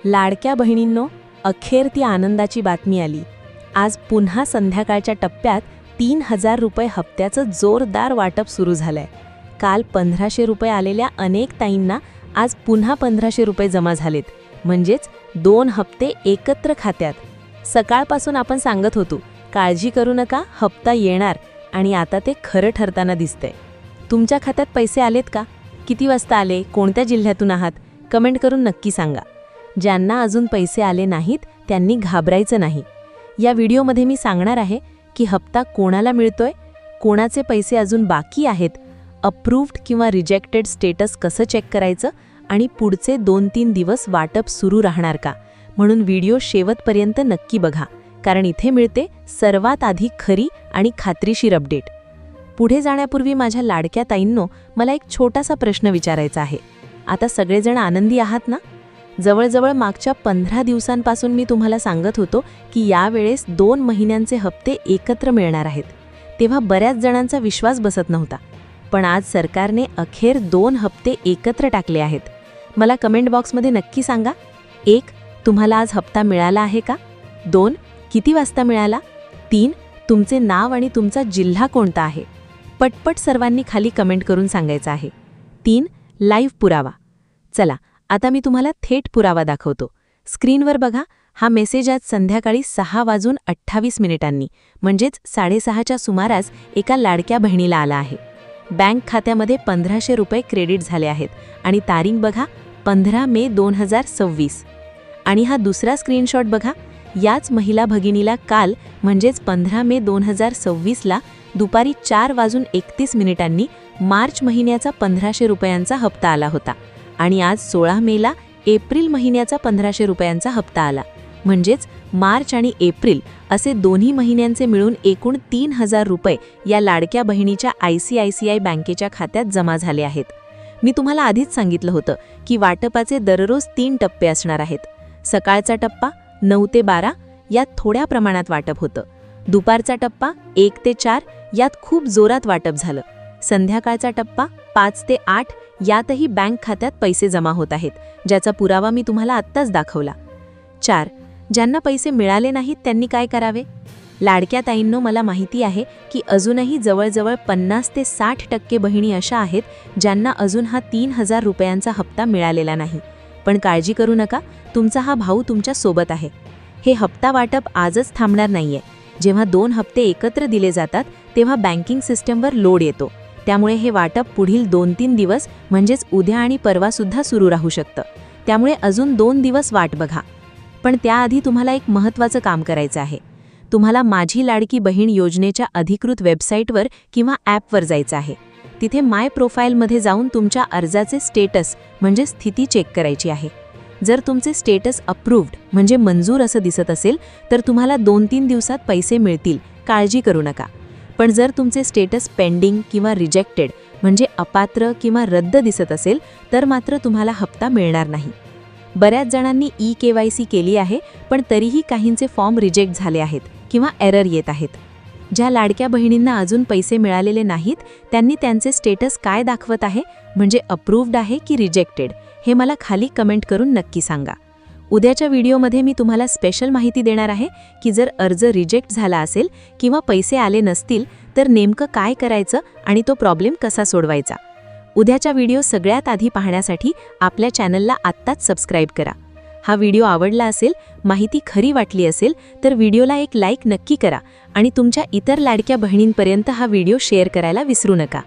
लाडक्या बहिणींनो, अखेर ती आनंदाची बातमी आली। आज पुन्हा संध्याकाळच्या टप्प्यात 3000 रुपये हप्त्याचं जोरदार वाटप सुरू झालंय। काल 1500 रुपये आलेल्या अनेक ताईंना आज पुन्हा 1500 रुपये जमा झालेत, म्हणजेच 2 हप्ते एकत्र खात्यात। सकाळपासून आपण सांगत होतो, काळजी करू नका, हप्ता येणार, आणि आता ते खरं ठरताना दिसतंय। तुमच्या खात्यात पैसे आलेत का? किती वाजता आले? कोणत्या जिल्ह्यातून आहात? कमेंट करून नक्की सांगा। ज्यांना अजून पैसे आले नाहीत त्यांनी घाबरायचं नाही। या व्हिडिओमध्ये मी सांगणार आहे की हप्ता कोणाला मिळतोय, कोणाचे पैसे अजून बाकी आहेत, अप्रूव्ड किंवा रिजेक्टेड स्टेटस कसं चेक करायचं, आणि पुढचे 2-3 दिवस वाटप सुरू राहणार का। म्हणून व्हिडिओ शेवटपर्यंत नक्की बघा, कारण इथे मिळते सर्वात आधी खरी आणि खात्रीशीर अपडेट। पुढे जाण्यापूर्वी माझ्या लाडक्या ताईंनो, मला एक छोटासा प्रश्न विचारायचा आहे। आता सगळेजण आनंदी आहात ना? जवळजवळ मागच्या 15 दिवसांपासून मी तुम्हाला सांगत होतो की यावेळेस 2 महिन्यांचे हप्ते एकत्र मिळणार आहेत। तेव्हा बऱ्याच जणांचा विश्वास बसत नव्हता, पण आज सरकारने अखेर 2 हप्ते एकत्र टाकले आहेत। मला कमेंट बॉक्समध्ये नक्की सांगा, 1. तुम्हाला आज हप्ता मिळाला आहे का? 2. किती वाजता मिळाला? 3. तुमचे नाव आणि तुमचा जिल्हा कोणता आहे? पटपट सर्वांनी खाली कमेंट करून सांगायचं आहे। 3. लाईव्ह पुरावा। चला, आता मी तुम्हाला थेट पुरावा दाखवतो। स्क्रीनवर बघा, हा मेसेज आज संध्याकाळी 6:28 म्हणजेच 6:30च्या सुमारास एका लाडक्या बहिणीला आला आहे। बँक खात्यामध्ये 1500 रुपये क्रेडिट झाले आहेत आणि तारीख बघा 15 मे 2026। आणि हा दुसरा स्क्रीनशॉट बघा, याच महिला भगिनीला काल म्हणजेच 15 मे 2026ला दुपारी 4:31 मार्च महिन्याचा 1500 रुपयांचा हप्ता आला होता, आणि आज 16 मेला एप्रिल महिन्याचा 1500 रुपयांचा हप्ता आला। म्हणजेच मार्च आणि एप्रिल असे दोन्ही महिन्यांचे मिळून एकूण 3000 रुपये या लाडक्या बहिणीच्या ICICI बँकेच्या खात्यात जमा झाले आहेत। मी तुम्हाला आधीच सांगितलं होतं की वाटपाचे दररोज 3 टप्पे असणार आहेत। सकाळचा टप्पा 9 ते 12 यात थोड्या प्रमाणात वाटप होतं। दुपारचा टप्पा 1 ते 4 यात खूप जोरात वाटप झालं। संध्याकाळचा टप्पा 5 ते 8 यातही बँक खात्यात पैसे जमा होत आहेत, ज्याचा पुरावा मी तुम्हाला आत्ताच दाखवला। 4. ज्यांना पैसे मिळाले नाहीत त्यांनी काय करावे? लाडक्या ताईंनो, मला माहिती आहे की अजूनही जवळजवळ 50 ते 60% बहिणी अशा आहेत ज्यांना अजून हा 3000 रुपयांचा हप्ता मिळालेला नाही। पण काळजी करू नका, तुमचा हा भाऊ तुमच्या सोबत आहे। हे हप्ता वाटप आजच थांबणार नाहीये। जेव्हा 2 हप्ते एकत्र दिले जातात तेव्हा बँकिंग सिस्टमवर लोड येतो, त्यामुळे हे वाटप पुढील 2-3 दिवस म्हणजेच उद्या आणि परवा सुद्धा सुरू राहू शकतं। त्यामुळे अजून 2 दिवस वाट बघा। पण त्याआधी तुम्हाला एक महत्त्वाचं काम करायचं आहे। तुम्हाला माझी लाडकी बहीण योजनेच्या अधिकृत वेबसाईटवर किंवा ॲपवर जायचं आहे। तिथे माय प्रोफाईलमध्ये जाऊन तुमच्या अर्जाचे स्टेटस म्हणजे स्थिती चेक करायची आहे। जर तुमचे स्टेटस अप्रूव्ड म्हणजे मंजूर असं दिसत असेल तर तुम्हाला 2-3 दिवसात पैसे मिळतील, काळजी करू नका। पण जर तुमचे स्टेटस पेंडिंग किंवा रिजेक्टेड म्हणजे अपात्र किंवा रद्द दिसत असेल तर मात्र तुम्हाला हप्ता मिळणार नाही। बऱ्याच जणांनी EKYC केली आहे, पण तरीही काहींचे फॉर्म रिजेक्ट झाले आहेत किंवा एरर येत आहेत। ज्या लाडक्या बहिणींना अजून पैसे मिळालेले नाहीत त्यांनी त्यांचे स्टेटस काय दाखवत आहे, म्हणजे अप्रूव्ड आहे की रिजेक्टेड, हे मला खाली कमेंट करून नक्की सांगा। उद्याच्या व्हिडिओमध्ये मी तुम्हाला स्पेशल माहिती देणार आहे की जर अर्ज रिजेक्ट झाला असेल किंवा पैसे आले नसतील तर नेमकं काय करायचं आणि तो प्रॉब्लेम कसा सोडवायचा। उद्याचा व्हिडिओ सगळ्यात आधी पाहण्यासाठी आपल्या चॅनलला आत्ताच सबस्क्राईब करा। हा व्हिडिओ आवडला असेल, माहिती खरी वाटली असेल तर व्हिडिओला एक लाईक नक्की करा आणि तुमच्या इतर लाडक्या बहिणींपर्यंत हा व्हिडिओ शेअर करायला विसरू नका।